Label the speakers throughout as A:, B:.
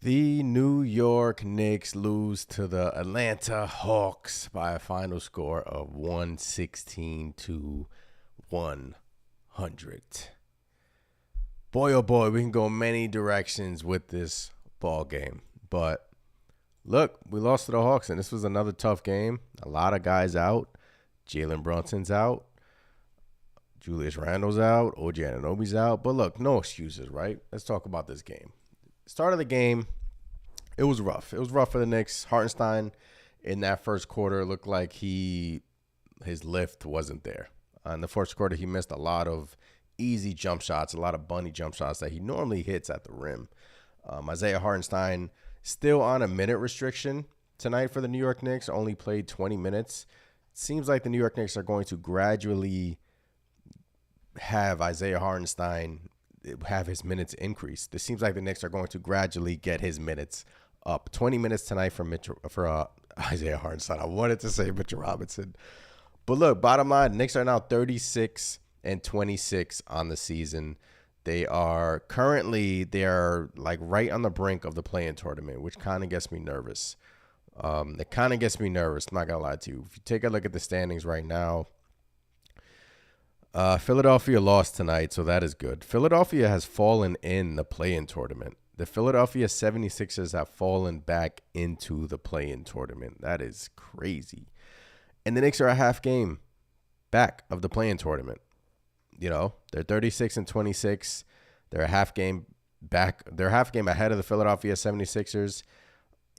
A: The New York Knicks lose to the Atlanta Hawks by a final score of 116 to 100. Boy, oh boy, we can go many directions with this ball game. But look, we lost to the Hawks, and this was another tough game. A lot of guys out. Jalen Brunson's out. Julius Randle's out. OG Anunoby's out. But look, no excuses, right? Let's talk about this game. Start of the game, it was rough. It was rough for the Knicks. Hartenstein in that first quarter looked like his lift wasn't there. In the first quarter, he missed a lot of easy jump shots, a lot of bunny jump shots that he normally hits at the rim. Isaiah Hartenstein still on a minute restriction tonight for the New York Knicks, only played 20 minutes. It seems like the New York Knicks are going to gradually have Isaiah Hartenstein have his minutes increase. It seems like the Knicks are going to gradually get his minutes up. 20 minutes tonight for Isaiah Hartenstein. I wanted to say Mitchell Robinson. But look, bottom line, Knicks are now 36-26 on the season. They are like right on the brink of the play-in tournament, which kind of gets me nervous. It kind of gets me nervous, I'm not going to lie to you. If you take a look at the standings right now, Philadelphia lost tonight, so that is good. Philadelphia has fallen in the play-in tournament. The Philadelphia 76ers have fallen back into the play-in tournament. That is crazy. And the Knicks are a half game back of the play-in tournament. You know, they're 36-26. They're a half game back. They're a half game ahead of the Philadelphia 76ers.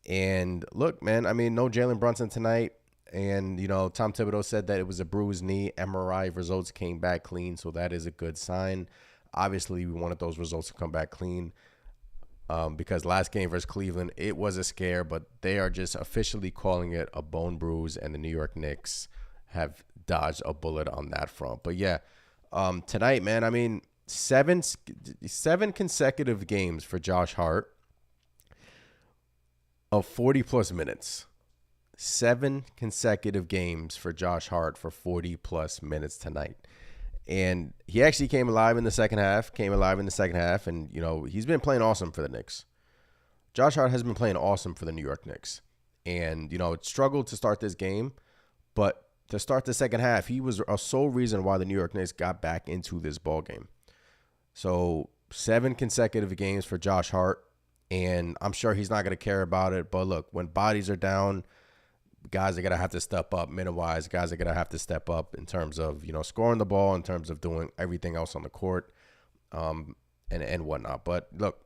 A: And look, man, I mean, no Jalen Brunson tonight. And, you know, Tom Thibodeau said that it was a bruised knee. MRI results came back clean, so that is a good sign. Obviously, we wanted those results to come back clean because last game versus Cleveland, it was a scare, but they are just officially calling it a bone bruise, and the New York Knicks have dodged a bullet on that front. But, yeah, tonight, man, I mean, seven consecutive games for Josh Hart of 40-plus minutes. 7 consecutive games for Josh Hart for 40-plus minutes tonight. And he actually came alive in the second half, and, you know, he's been playing awesome for the Knicks. Josh Hart has been playing awesome for the New York Knicks. And, you know, it struggled to start this game, but to start the second half, he was a sole reason why the New York Knicks got back into this ball game. So 7 consecutive games for Josh Hart, and I'm sure he's not going to care about it. But, look, when bodies are down, guys are going to have to step up minute-wise. Guys are going to have to step up in terms of, you know, scoring the ball, in terms of doing everything else on the court and whatnot. But, look,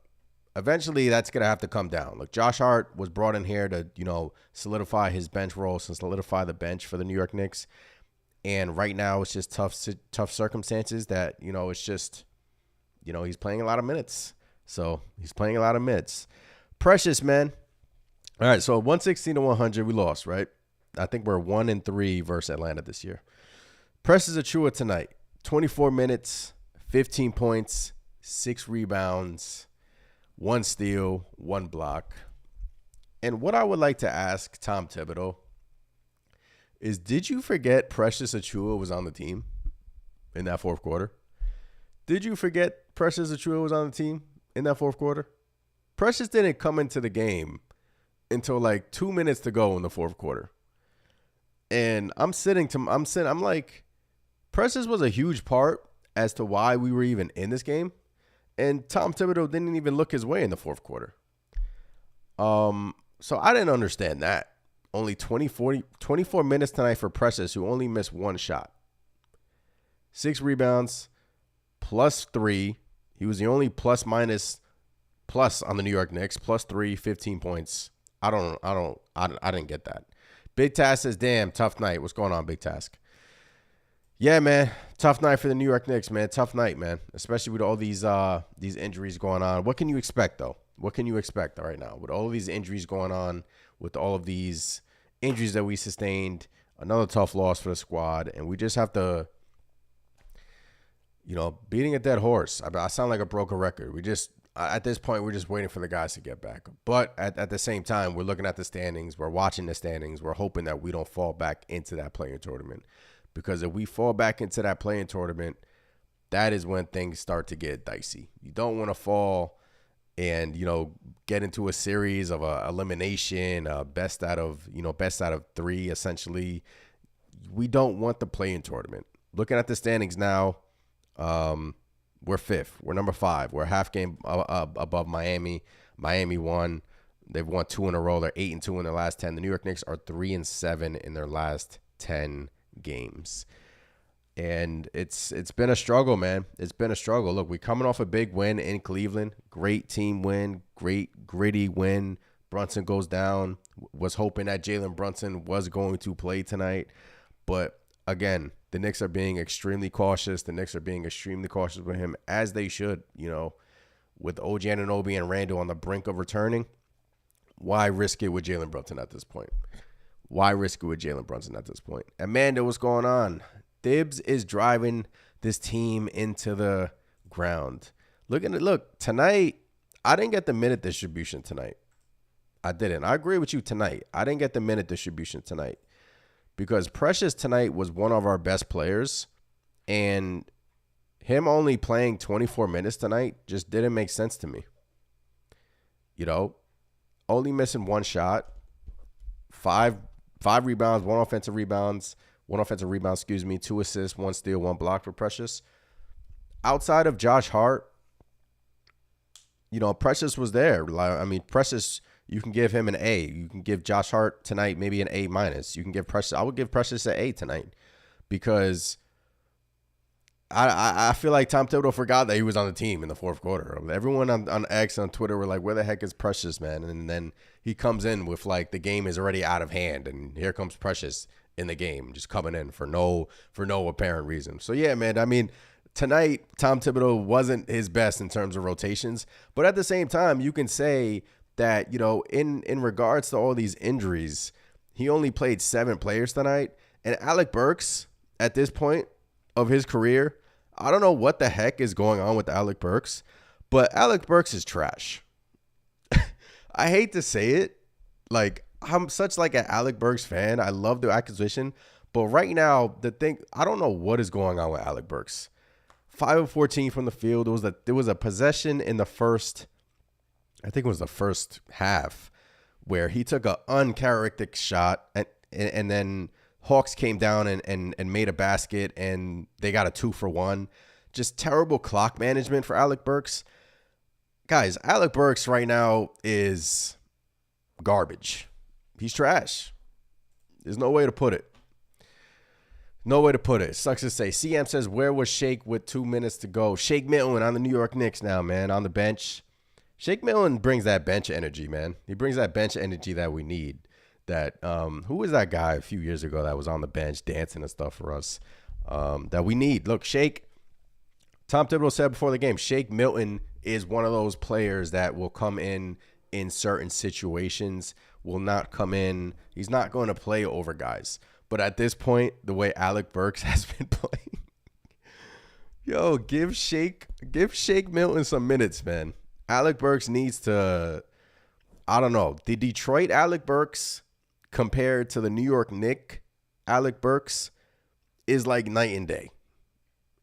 A: eventually that's going to have to come down. Look, Josh Hart was brought in here to, you know, solidify his bench role, solidify the bench for the New York Knicks. And right now it's just tough circumstances that, you know, it's just, you know, he's playing a lot of minutes. So he's playing a lot of minutes. Precious, man. All right, so 116 to 100, we lost, right? I think we're 1-3 versus Atlanta this year. Precious Achiuwa tonight, 24 minutes, 15 points, 6 rebounds, 1 steal, 1 block. And what I would like to ask Tom Thibodeau is, did you forget Precious Achiuwa was on the team in that fourth quarter? Did you forget Precious Achiuwa was on the team in that fourth quarter? Precious didn't come into the game until like 2 minutes to go in the fourth quarter. And I'm like, Precious was a huge part as to why we were even in this game. And Tom Thibodeau didn't even look his way in the fourth quarter. So I didn't understand that. Only 24 minutes tonight for Precious, who only missed 1 shot. 6 rebounds, +3. He was the only plus on the New York Knicks, +3, 15 points. I didn't get that. Big Task says, damn, tough night. What's going on, Big Task? Yeah, man. Tough night for the New York Knicks, man. Tough night, man. Especially with all these injuries going on. What can you expect, though? What can you expect right now? With all of these injuries going on, with all of these injuries that we sustained, another tough loss for the squad. And we just have to, you know, beating a dead horse. I sound like a broken record. At this point, we're just waiting for the guys to get back. But at the same time, we're looking at the standings. We're watching the standings. We're hoping that we don't fall back into that play-in tournament. Because if we fall back into that play-in tournament, that is when things start to get dicey. You don't want to fall and, get into a series of elimination, best out of 3, essentially. We don't want the play-in tournament. Looking at the standings now, we're 5th. We're number 5. We're a half game above Miami. Miami won. They've won 2 in a row. They're 8-2 in their last 10. The New York Knicks are 3-7 in their last 10 games. And it's been a struggle, man. It's been a struggle. Look, we're coming off a big win in Cleveland. Great team win. Great gritty win. Brunson goes down. Was hoping that Jalen Brunson was going to play tonight. But again, the Knicks are being extremely cautious. The Knicks are being extremely cautious with him, as they should, with OG Anunoby and Randle on the brink of returning. Why risk it with Jalen Brunson at this point? Amanda, what's going on? Thibs is driving this team into the ground. Look, tonight, I didn't get the minute distribution tonight. I didn't. I agree with you tonight. I didn't get the minute distribution tonight. Because Precious tonight was one of our best players, and him only playing 24 minutes tonight just didn't make sense to me. Only missing 1 shot, 5 rebounds, 1 offensive rebound, 2 assists, 1 steal, 1 block for Precious. Outside of Josh Hart, Precious was there. Precious, you can give him an A. You can give Josh Hart tonight maybe an A-. You can give Precious. I would give Precious an A tonight, because I feel like Tom Thibodeau forgot that he was on the team in the 4th quarter. Everyone on X on Twitter were like, "Where the heck is Precious, man?" And then he comes in with like the game is already out of hand, and here comes Precious in the game, just coming in for no apparent reason. So yeah, man. Tonight Tom Thibodeau wasn't his best in terms of rotations, but at the same time, you can say that, in regards to all these injuries, he only played 7 players tonight. And Alec Burks, at this point of his career, I don't know what the heck is going on with Alec Burks, but Alec Burks is trash. I hate to say it. Like, I'm such like an Alec Burks fan. I love the acquisition. But right now, I don't know what is going on with Alec Burks. 5 of 14 from the field. There was a possession in the first, I think it was the first half, where he took an uncharacteristic shot, and then Hawks came down and made a basket, and they got a 2-for-1. Just terrible clock management for Alec Burks. Guys, Alec Burks right now is garbage. He's trash. There's no way to put it. Sucks to say. CM says, where was Shake with 2 minutes to go? Shake Milton on the New York Knicks now, man, on the bench. Shake Milton brings that bench energy, man. He brings that bench energy that we need. That who was that guy a few years ago that was on the bench dancing and stuff for us that we need? Look, Tom Thibodeau said before the game, Shake Milton is one of those players that will come in certain situations, will not come in. He's not going to play over guys. But at this point, the way Alec Burks has been playing, give Shake Milton some minutes, man. Alec Burks needs to, I don't know, the Detroit Alec Burks compared to the New York Knicks Alec Burks is like night and day.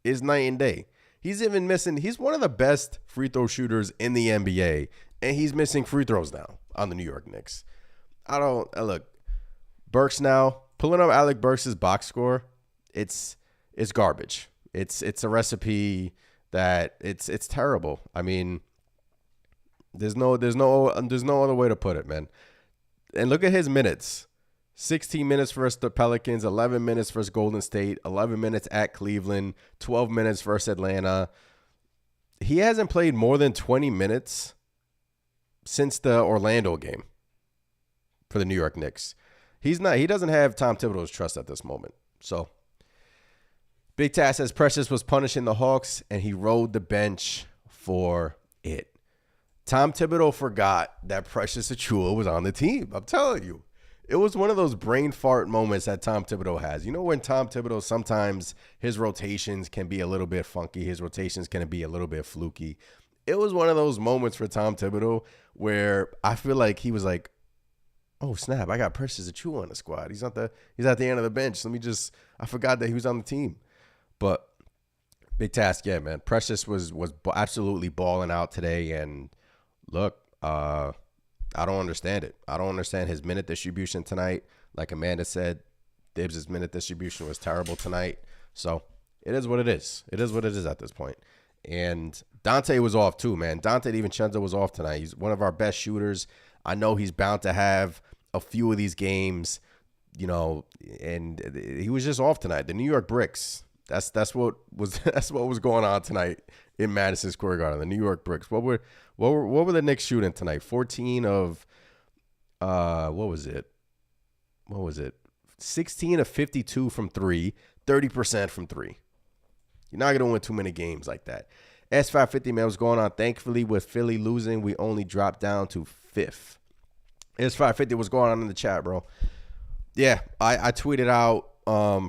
A: He's even missing, he's one of the best free throw shooters in the NBA, and he's missing free throws now on the New York Knicks. Look, Burks now, pulling up Alec Burks' box score, it's garbage. It's a recipe that it's terrible. I mean, there's no other way to put it, man. And look at his minutes. 16 minutes versus the Pelicans, 11 minutes versus Golden State, 11 minutes at Cleveland, 12 minutes versus Atlanta. He hasn't played more than 20 minutes since the Orlando game for the New York Knicks. He doesn't have Tom Thibodeau's trust at this moment. So, Big Tass says Precious was punishing the Hawks, and he rode the bench for it. Tom Thibodeau forgot that Precious Achiuwa was on the team. I'm telling you. It was one of those brain fart moments that Tom Thibodeau has. You know, when Tom Thibodeau, sometimes his rotations can be a little bit funky. His rotations can be a little bit fluky. It was one of those moments for Tom Thibodeau where I feel like he was like, oh, snap, I got Precious Achiuwa on the squad. He's at the end of the bench. I forgot that he was on the team. But big task, yeah, man. Precious was absolutely balling out today. And Look, I don't understand it. I don't understand his minute distribution tonight. Like Amanda said, Dibbs' minute distribution was terrible tonight. So it is what it is. It is what it is at this point. And Dante was off too, man. Dante DiVincenzo was off tonight. He's one of our best shooters. I know he's bound to have a few of these games, and he was just off tonight. The New York Bricks. That's what was going on tonight in Madison Square Garden. The New York Bricks. What were the Knicks shooting tonight? 14 of what was it? 16 of 52 from 3, 30% from 3. You're not gonna win too many games like that. S550, man, what's going on? Thankfully, with Philly losing, we only dropped down to 5th. S550, what's going on in the chat, bro? Yeah, I tweeted out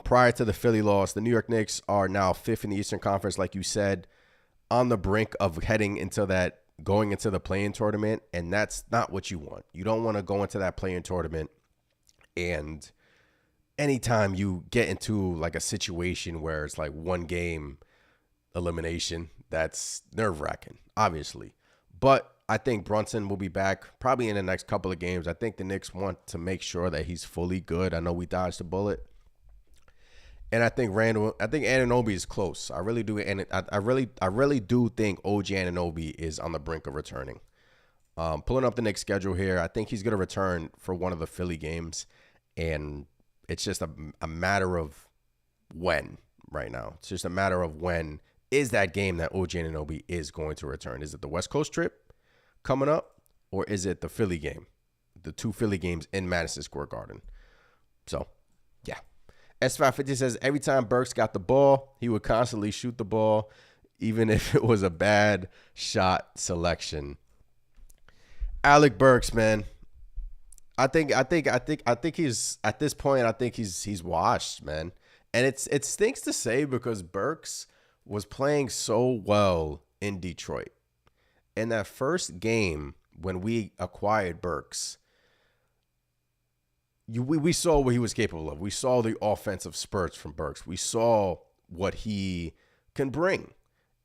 A: prior to the Philly loss, the New York Knicks are now 5th in the Eastern Conference, like you said, on the brink of going into the play-in tournament, and that's not what you want. You don't want to go into that play-in tournament, and anytime you get into like a situation where it's like one game elimination, that's nerve-wracking, obviously. But I think Brunson will be back probably in the next couple of games. I think the Knicks want to make sure that he's fully good. I know we dodged a bullet. And I think Anunoby is close. I really do. And I really do think OG Anunoby is on the brink of returning. Pulling up the Knicks schedule here, I think he's going to return for one of the Philly games. And it's just a matter of when right now. It's just a matter of when is that game that OG Anunoby is going to return. Is it the West Coast trip coming up, or is it the Philly game? The 2 Philly games in Madison Square Garden. So, yeah. S550 says every time Burks got the ball, he would constantly shoot the ball, even if it was a bad shot selection. Alec Burks, man. I think he's at this point. I think he's washed, man. And it stinks to say because Burks was playing so well in Detroit. In that first game when we acquired Burks, we saw what he was capable of. We saw the offensive spurts from Burks. We saw what he can bring.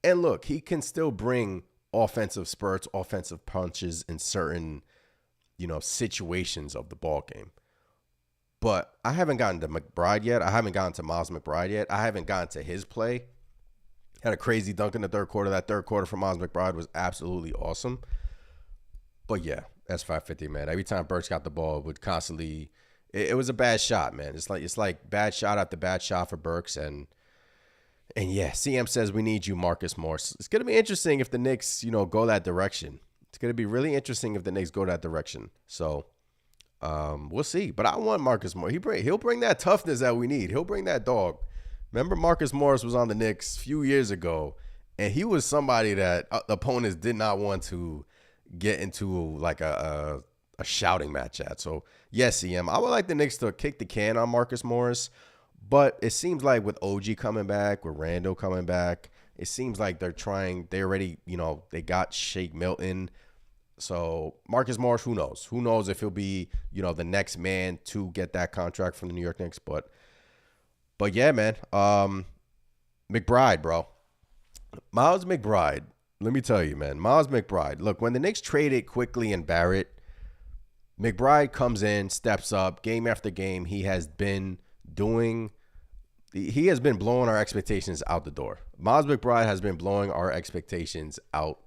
A: And look, he can still bring offensive spurts, offensive punches in certain, situations of the ball game. But I haven't gotten to McBride yet. I haven't gotten to Miles McBride yet. I haven't gotten to his play. Had a crazy dunk in the third quarter. That third quarter for Miles McBride was absolutely awesome. But yeah, S550, man. Every time Burks got the ball, it would constantly it was a bad shot, man. It's like bad shot after bad shot for Burks. And yeah, CM says we need you, Marcus Morris. It's gonna be interesting if the Knicks, go that direction. It's gonna be really interesting if the Knicks go that direction. So we'll see. But I want Marcus Morris. He'll bring that toughness that we need. He'll bring that dog. Remember Marcus Morris was on the Knicks a few years ago, and he was somebody that opponents did not want to get into like a shouting match at. So, yes, EM, I would like the Knicks to kick the can on Marcus Morris, but it seems like with OG coming back, with Randall coming back, it seems like they already, they got Shake Milton. So, Marcus Morris, who knows? Who knows if he'll be, the next man to get that contract from the New York Knicks, But yeah, man, McBride, bro. Miles McBride, let me tell you, man, Miles McBride. Look, when the Knicks traded Quickly and Barrett, McBride comes in, steps up, game after game. He has been blowing our expectations out the door. Miles McBride has been blowing our expectations out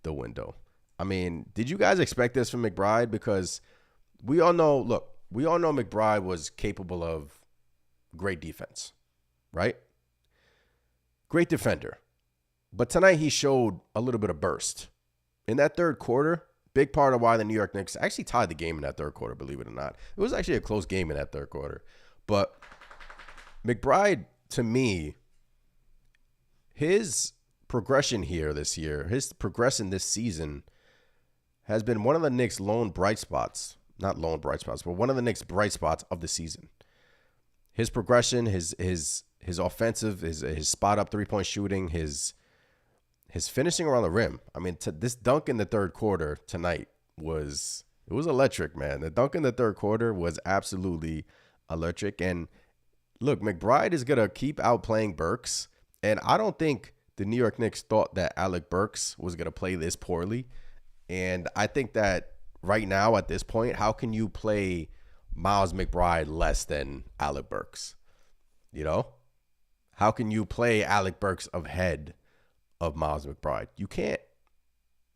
A: the window. I mean, did you guys expect this from McBride? Because we all know McBride was capable of great defense, right? Great defender. But tonight he showed a little bit of burst. In that third quarter, big part of why the New York Knicks actually tied the game in that third quarter, believe it or not. It was actually a close game in that third quarter. But McBride, to me, his progression here this year, his progression this season has been one of the Knicks' lone bright spots. Not lone bright spots, but one of the Knicks' bright spots of the season. His progression, his offensive, his spot up 3-point shooting, his finishing around the rim. I mean, this dunk in the third quarter tonight was electric, man. The dunk in the third quarter was absolutely electric. And look, McBride is gonna keep outplaying Burks, and I don't think the New York Knicks thought that Alec Burks was gonna play this poorly. And I think that right now at this point, how can you play Miles McBride less than Alec Burks? You know? How can you play Alec Burks ahead of Miles McBride? You can't.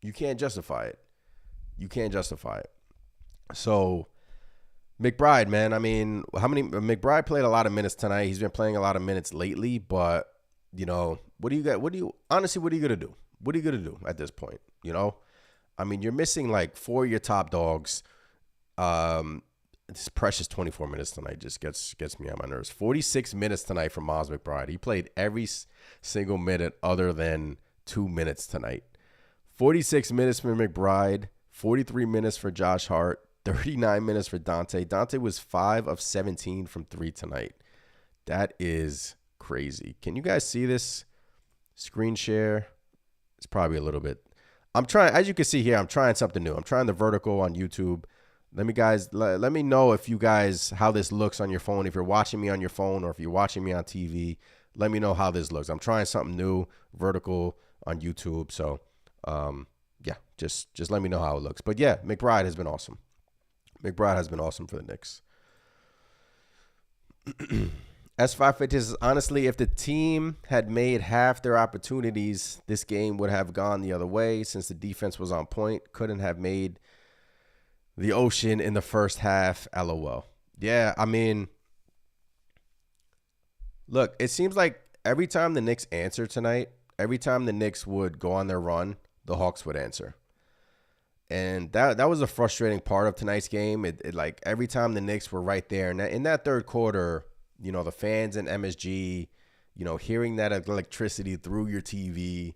A: You can't justify it. You can't justify it. So McBride, man, I mean, McBride played a lot of minutes tonight. He's been playing a lot of minutes lately, but what do you got? Honestly, what are you going to do? What are you going to do at this point? I mean, you're missing like 4 of your top dogs. This precious 24 minutes tonight just gets me on my nerves. 46 minutes tonight from Miles McBride. He played every single minute other than 2 minutes tonight. 46 minutes for McBride, 43 minutes for Josh Hart, 39 minutes for Dante. Dante was 5 of 17 from 3 tonight. That is crazy. Can you guys see this screen share? It's probably a little bit. I'm trying, as you can see here, I'm trying something new. I'm trying the vertical on YouTube. Let me know if you guys, how this looks on your phone. If you're watching me on your phone or if you're watching me on TV, let me know how this looks. I'm trying something new, vertical on YouTube. So, yeah, just let me know how it looks. But yeah, McBride has been awesome. McBride has been awesome for the Knicks. S550 says, honestly, if the team had made half their opportunities, this game would have gone the other way since the defense was on point. Couldn't have made the ocean in the first half. LOL. Yeah, I mean, look, it seems like every time the Knicks answer tonight, every time the Knicks would go on their run, the Hawks would answer. And that was a frustrating part of tonight's game. It like every time the Knicks were right there. And in that third quarter, the fans in MSG, hearing that electricity through your TV,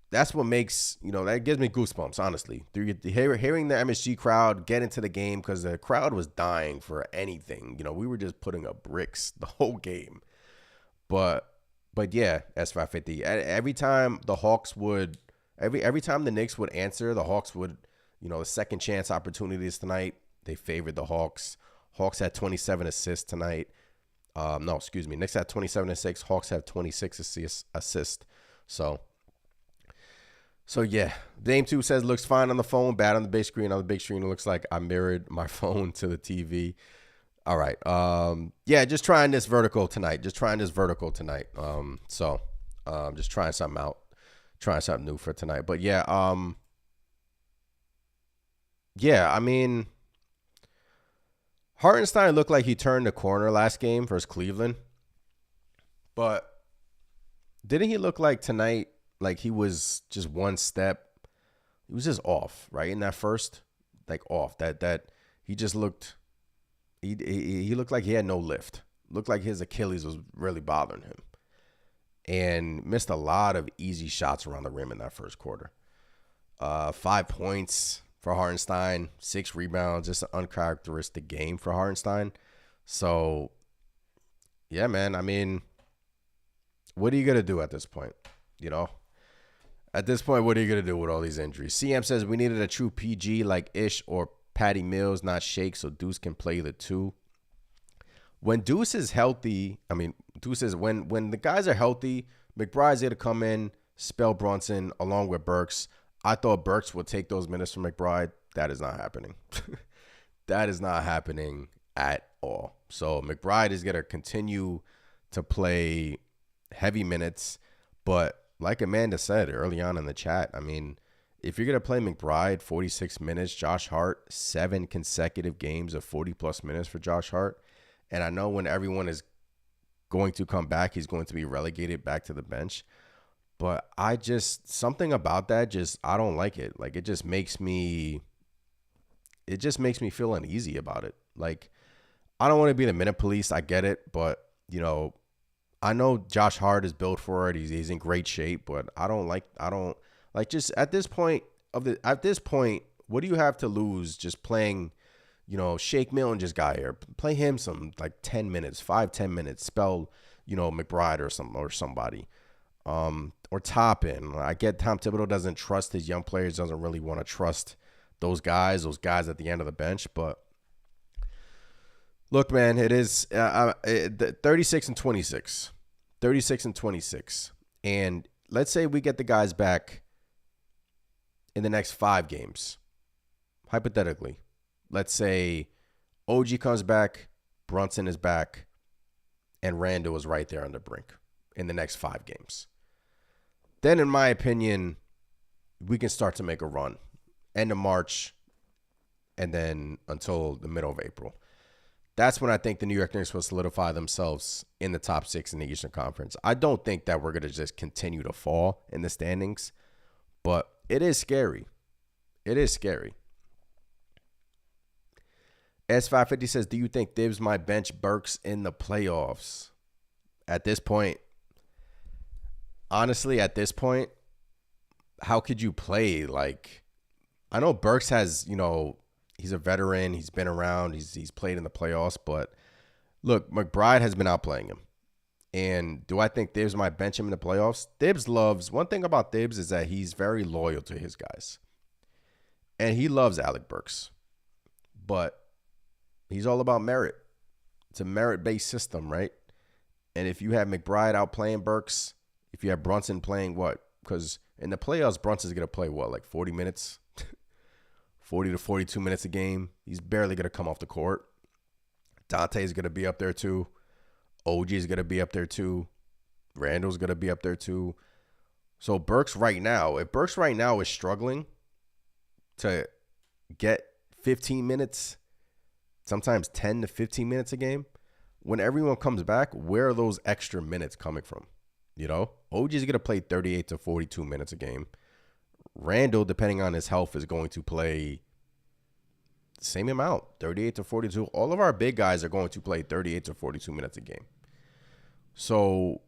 A: that's what makes, that gives me goosebumps, honestly. Hearing the MSG crowd get into the game because the crowd was dying for anything. We were just putting up bricks the whole game. But yeah, S550. Every time the Hawks would, every time the Knicks would answer, the Hawks would, the second chance opportunities tonight, they favored the Hawks. Hawks had 27 assists tonight. No, excuse me. Knicks had 27 assists. Hawks have 26 assists. So yeah. Dame 2 says, looks fine on the phone, bad on the big screen. On the big screen, it looks like I mirrored my phone to the TV. All right. Yeah, just trying this vertical tonight. Just trying something out. Trying something new for tonight. But yeah, I mean, Hartenstein looked like he turned the corner last game versus Cleveland. But didn't he look like tonight, like he was just one step? He was just off, right? In that first, like off. That he just looked, he looked like he had no lift. Looked like his Achilles was really bothering him. And missed a lot of easy shots around the rim in that first quarter. 5 points for Hartenstein, 6 rebounds, just an uncharacteristic game for Hartenstein. So, yeah, man, I mean, what are you going to do at this point? At this point, what are you going to do with all these injuries? CM says we needed a true PG like Ish or Patty Mills, not Shake, so Deuce can play the 2. When Deuce is healthy, Deuce is when the guys are healthy, McBride's there to come in, spell Brunson along with Burks. I thought Burks would take those minutes from McBride. That is not happening. That is not happening at all. So McBride is going to continue to play heavy minutes. But like Amanda said early on in the chat, I mean, if you're going to play McBride 46 minutes, Josh Hart, 7 consecutive games of 40-plus minutes for Josh Hart. And I know when everyone is going to come back, he's going to be relegated back to the bench. But something about that, I don't like it. Like, it just makes me feel uneasy about it. Like, I don't want to be the minute police. I get it. But, I know Josh Hart is built for it. He's in great shape. But just at this point, what do you have to lose just playing, Shake Milton just got here. Play him some like 10 minutes, 5-10 minutes. Spell, McBride or somebody. Or Toppin. I get Tom Thibodeau doesn't trust his young players, doesn't really want to trust those guys at the end of the bench. But look, man, it is 36 and 26. 36 and 26. And let's say we get the guys back in the next 5 games, hypothetically, let's say OG comes back, Brunson is back, and Randall is right there on the brink in the next 5 games. Then, in my opinion, we can start to make a run. End of March, and then until the middle of April. That's when I think the New York Knicks will solidify themselves in the top 6 in the Eastern Conference. I don't think that we're going to just continue to fall in the standings, but it is scary. It is scary. S550 says, do you think Thibs might bench Burks in the playoffs? At this point, honestly, how could you play? Like, I know Burks has, he's a veteran. He's been around. He's played in the playoffs. But, look, McBride has been outplaying him. And do I think Thibs might bench him in the playoffs? One thing about Thibs is that he's very loyal to his guys. And he loves Alec Burks. But he's all about merit. It's a merit-based system, right? And if you have McBride outplaying Burks, if you have Brunson playing what? Because in the playoffs, Brunson's going to play what, like 40 minutes? 40 to 42 minutes a game. He's barely going to come off the court. Dante's going to be up there too. OG's going to be up there too. Randall's going to be up there too. So if Burks right now is struggling to get 15 minutes, sometimes 10 to 15 minutes a game, when everyone comes back, where are those extra minutes coming from? OG's going to play 38 to 42 minutes a game. Randall, depending on his health, is going to play the same amount, 38 to 42. All of our big guys are going to play 38 to 42 minutes a game. So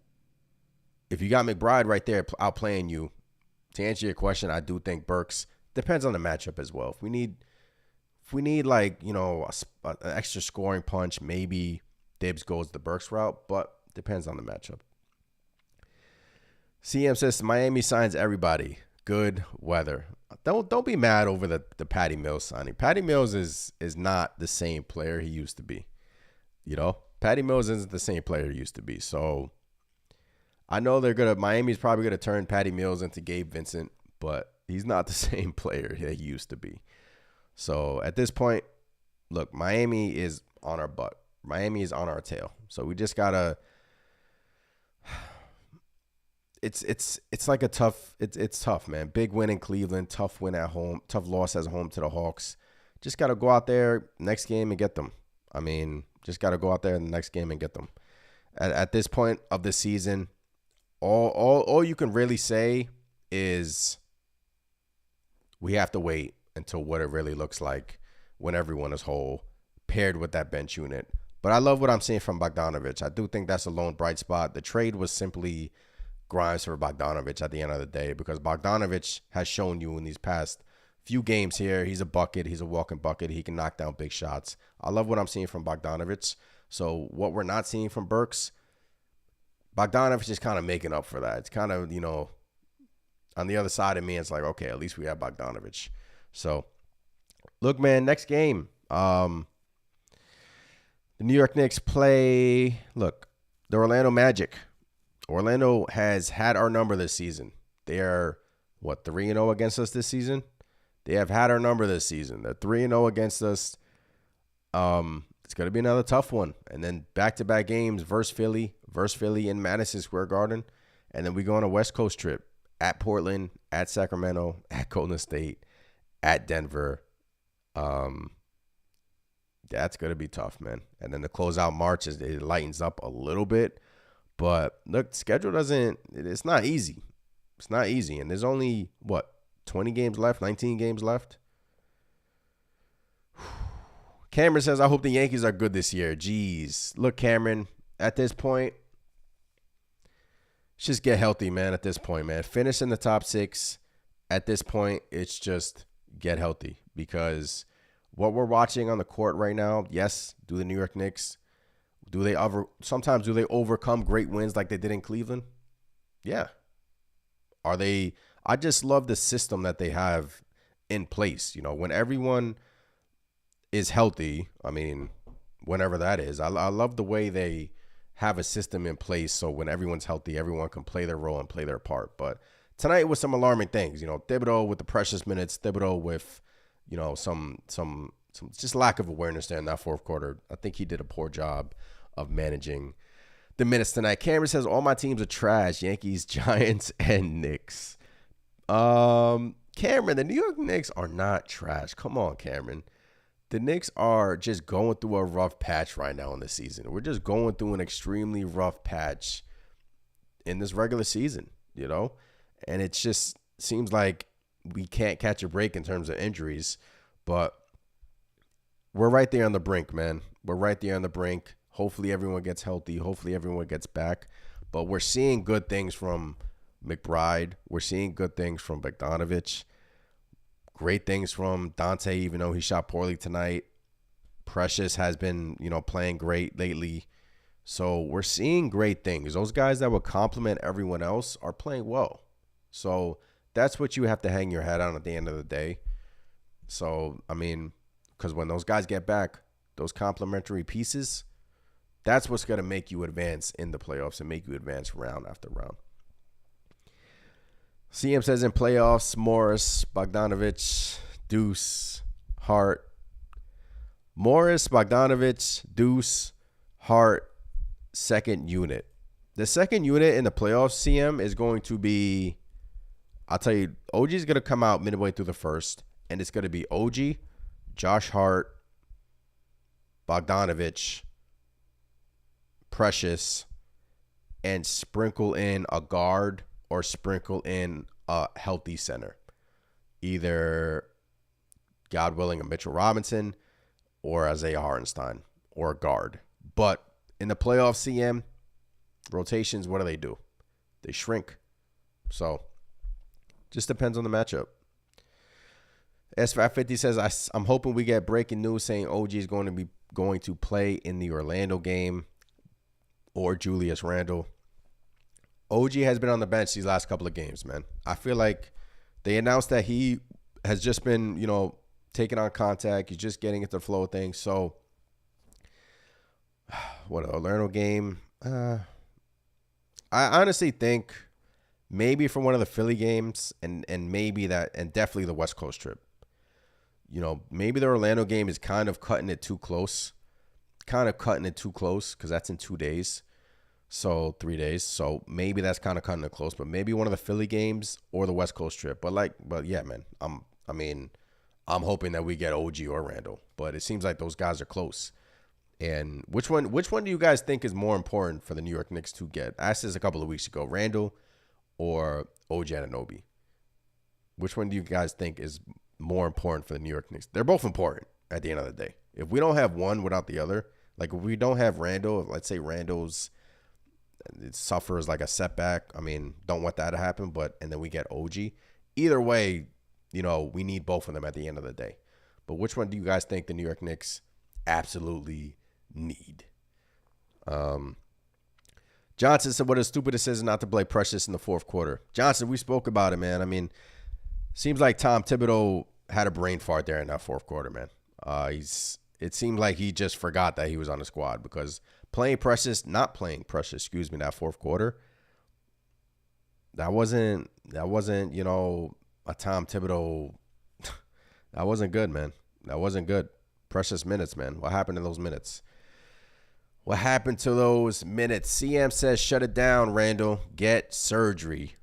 A: if you got McBride right there outplaying you, to answer your question, I do think Burks, depends on the matchup as well. If we need like, an extra scoring punch, maybe Thibs goes the Burks route, but depends on the matchup. CM says Miami signs everybody. Good weather. Don't be mad over the Patty Mills signing. Patty Mills is not the same player he used to be. Patty Mills isn't the same player he used to be. So I know Miami's probably gonna turn Patty Mills into Gabe Vincent, but he's not the same player that he used to be. So at this point, look, Miami is on our butt. Miami is on our tail. So we just gotta. It's like a tough. It's tough, man. Big win in Cleveland, tough win at home, tough loss at home to the Hawks. Just gotta go out there next game and get them. Just gotta go out there in the next game and get them. At this point of the season, all you can really say is we have to wait until what it really looks like when everyone is whole, paired with that bench unit. But I love what I'm seeing from Bogdanović. I do think that's a lone bright spot. The trade was simply Grimes for Bogdanović at the end of the day, because Bogdanović has shown you in these past few games here, he's a bucket. He's a walking bucket. He can knock down big shots. I love what I'm seeing from Bogdanović. So what we're not seeing from Burks, Bogdanović is kind of making up for that. It's kind of, on the other side of me, it's like, okay, at least we have Bogdanović. So, look, man, next game. The New York Knicks play, the Orlando Magic. Orlando has had our number this season. They are, 3-0 against us this season? They have had our number this season. They're 3-0 against us. It's going to be another tough one. And then back-to-back games versus Philly in Madison Square Garden. And then we go on a West Coast trip at Portland, at Sacramento, at Golden State, at Denver. That's going to be tough, man. And then the closeout March, it lightens up a little bit. But, look, schedule it's not easy. It's not easy. And there's only, 20 games left, 19 games left? Cameron says, I hope the Yankees are good this year. Jeez. Look, Cameron, at this point, just get healthy, man, at this point, man. Finish in the top 6. At this point, it's just get healthy. Because what we're watching on the court right now, yes, do the New York Knicks, sometimes do they overcome great wins like they did in Cleveland? Yeah. Are they? I just love the system that they have in place. When everyone is healthy, whenever that is, I love the way they have a system in place. So when everyone's healthy, everyone can play their role and play their part. But tonight was some alarming things. Thibodeau with the precious minutes, Thibodeau with, some just lack of awareness there in that fourth quarter. I think he did a poor job of managing the minutes tonight. Cameron says all my teams are trash: Yankees, Giants, and Knicks. Cameron, the New York Knicks are not trash. Come on, Cameron. The Knicks are just going through a rough patch right now in the season. We're just going through an extremely rough patch in this regular season, and it just seems like we can't catch a break in terms of injuries, but we're right there on the brink, man. We're right there on the brink. Hopefully everyone gets healthy. Hopefully everyone gets back, but we're seeing good things from McBride. We're seeing good things from Bogdanovich. Great things from Dante, even though he shot poorly tonight. Precious has been, playing great lately. So we're seeing great things. Those guys that would complement everyone else are playing well. So that's what you have to hang your hat on at the end of the day. So, because when those guys get back, those complementary pieces, that's what's going to make you advance in the playoffs and make you advance round after round. CM says in playoffs, Morris, Bogdanovich, Deuce, Hart. Morris, Bogdanovich, Deuce, Hart, second unit. The second unit in the playoffs, CM, is going to be, I'll tell you, OG is going to come out midway through the first, and it's going to be OG, Josh Hart, Bogdanovich, Precious, and sprinkle in a guard or sprinkle in a healthy center. Either, God willing, a Mitchell Robinson or Isaiah Hartenstein or a guard. But in the playoffs, CM, rotations, what do? They shrink. So, just depends on the matchup. S550 says, I'm hoping we get breaking news saying OG is going to play in the Orlando game or Julius Randle. OG has been on the bench these last couple of games, man. I feel like they announced that he has just been, taking on contact. He's just getting into the flow of things. So, what, an Orlando game? I honestly think maybe for one of the Philly games and maybe that, and definitely the West Coast trip. Maybe the Orlando game is kind of cutting it too close. Because that's in 2 days. So 3 days. So maybe that's kind of cutting it close. But maybe one of the Philly games or the West Coast trip. But yeah, man. I'm hoping that we get OG or Randall. But it seems like those guys are close. And which one do you guys think is more important for the New York Knicks to get? I asked this a couple of weeks ago. Randall or OG Anunoby? Which one do you guys think is more important for the New York Knicks? They're both important at the end of the day. If we don't have one without the other, like if we don't have Randall, let's say Randall's it suffers like a setback. Don't want that to happen, and then we get OG. Either way, we need both of them at the end of the day. But which one do you guys think the New York Knicks absolutely need? Johnson said, what a stupid decision not to play Precious in the fourth quarter. Johnson, we spoke about it, man. Seems like Tom Thibodeau had a brain fart there in that fourth quarter, man. It seemed like he just forgot that he was on the squad because not playing Precious, that fourth quarter, that wasn't, a Tom Thibodeau. That wasn't good, man. That wasn't good. Precious minutes, man. What happened to those minutes? CM says, shut it down, Randall. Get surgery.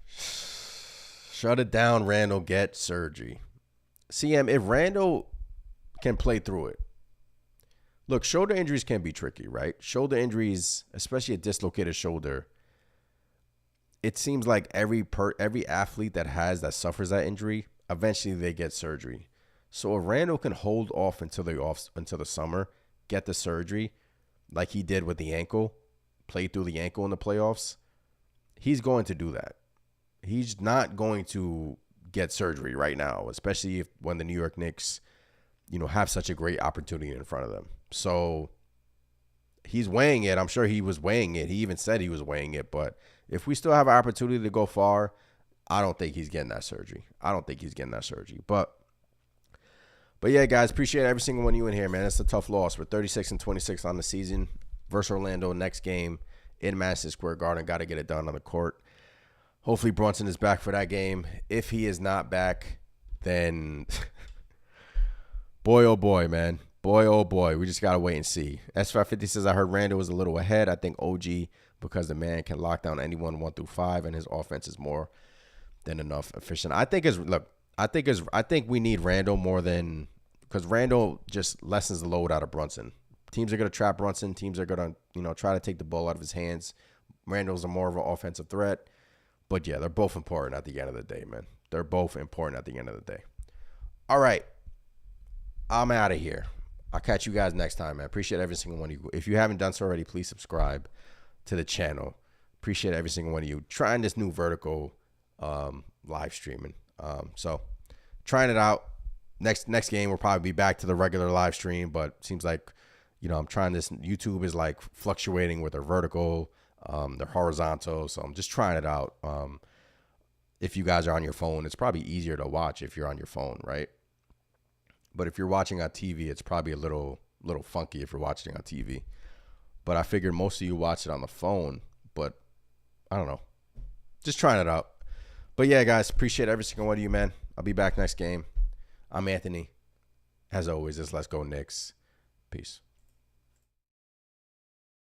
A: Shut it down, Randall. Get surgery. CM, if Randall can play through it. Look, shoulder injuries can be tricky, right? Shoulder injuries, especially a dislocated shoulder, it seems like every athlete that suffers that injury, eventually they get surgery. So if Randall can hold off until the summer, get the surgery, like he did with the ankle, play through the ankle in the playoffs, he's going to do that. He's not going to get surgery right now, especially when the New York Knicks, have such a great opportunity in front of them. So he's weighing it. I'm sure he was weighing it. He even said he was weighing it. But if we still have an opportunity to go far, I don't think he's getting that surgery. But yeah, guys, appreciate every single one of you in here, man. It's a tough loss. We're 36-26 on the season versus Orlando. Next game in Madison Square Garden. Got to get it done on the court. Hopefully Brunson is back for that game. If he is not back, then boy, oh boy, man. Boy, oh boy. We just got to wait and see. S550 says, I heard Randall was a little ahead. I think OG, because the man can lock down anyone 1 through 5, and his offense is more than enough efficient. I think we need Randall more than, because Randall just lessens the load out of Brunson. Teams are going to trap Brunson. Teams are going to, try to take the ball out of his hands. Randall's more of an offensive threat. But, yeah, they're both important at the end of the day, man. They're both important at the end of the day. All right. I'm out of here. I'll catch you guys next time, man. Appreciate every single one of you. If you haven't done so already, please subscribe to the channel. Appreciate every single one of you. Trying this new vertical live streaming. So, trying it out. Next game, we'll probably be back to the regular live stream. But seems like, I'm trying this. YouTube is, like, fluctuating with their vertical. They're horizontal, so I'm just trying it out. If you guys are on your phone, it's probably easier to watch if you're on your phone, right? But if you're watching on TV, it's probably a little funky if you're watching on TV. But I figured most of you watch it on the phone, but I don't know. Just trying it out. But yeah, guys, appreciate every single one of you, man. I'll be back next game. I'm Anthony. As always, it's Let's Go Knicks. Peace.